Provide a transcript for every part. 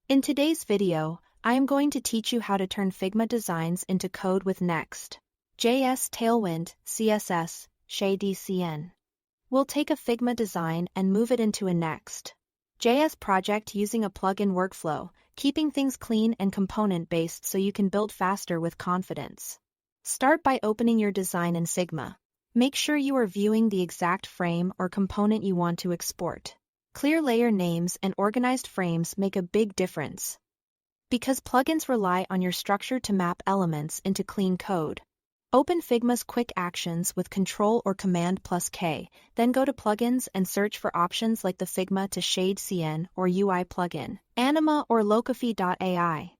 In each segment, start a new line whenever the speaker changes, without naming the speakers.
In today's video, I am going to teach you how to turn Figma designs into code with Next.js Tailwind CSS, Shadcn. We'll take a Figma design and move it into a Next.js project using a plugin workflow, keeping things clean and component-based so you can build faster with confidence. Start by opening your design in Figma. Make sure you are viewing the exact frame or component you want to export. Clear layer names and organized frames make a big difference, because plugins rely on your structure to map elements into clean code. Open Figma's quick actions with Ctrl or Command+K, then go to Plugins and search for options like the Figma to Shadcn or UI plugin, Anima or Locafi.ai.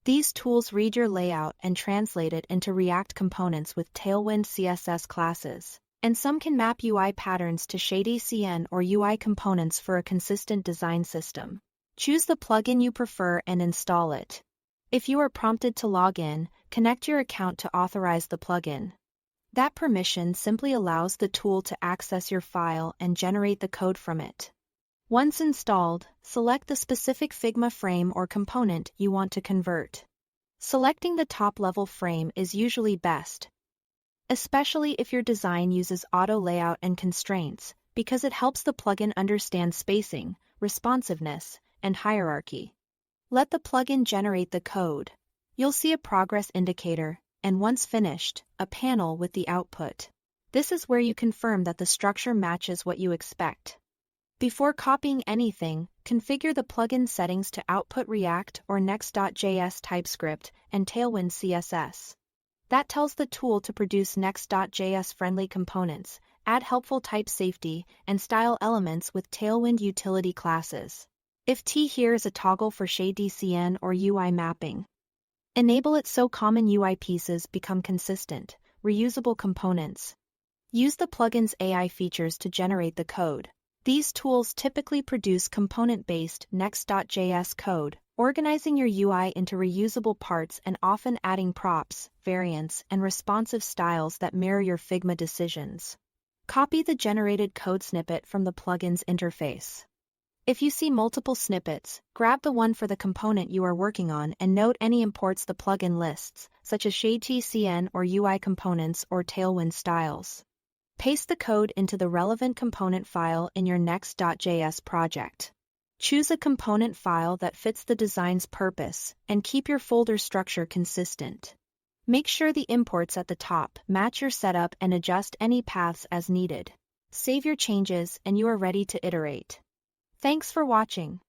These tools read your layout and translate it into React components with Tailwind CSS classes, and some can map UI patterns to Shadcn or UI components for a consistent design system. Choose the plugin you prefer and install it. If you are prompted to log in, connect your account to authorize the plugin. That permission simply allows the tool to access your file and generate the code from it. Once installed, select the specific Figma frame or component you want to convert. Selecting the top-level frame is usually best, especially if your design uses auto layout and constraints, because it helps the plugin understand spacing, responsiveness, and hierarchy. Let the plugin generate the code. You'll see a progress indicator, and once finished, a panel with the output. This is where you confirm that the structure matches what you expect. Before copying anything, configure the plugin settings to output React or Next.js TypeScript and Tailwind CSS. That tells the tool to produce Next.js-friendly components, add helpful type safety, and style elements with Tailwind utility classes. If T here is a toggle for Shadcn or UI mapping. Enable it so common UI pieces become consistent, reusable components. Use the plugin's AI features to generate the code. These tools typically produce component-based Next.js code, organizing your UI into reusable parts and often adding props, variants, and responsive styles that mirror your Figma decisions. Copy the generated code snippet from the plugin's interface. If you see multiple snippets, grab the one for the component you are working on and note any imports the plugin lists, such as Shadcn or UI components or Tailwind styles. Paste the code into the relevant component file in your Next.js project. Choose a component file that fits the design's purpose, and keep your folder structure consistent. Make sure the imports at the top match your setup and adjust any paths as needed. Save your changes and you are ready to iterate. Thanks for watching.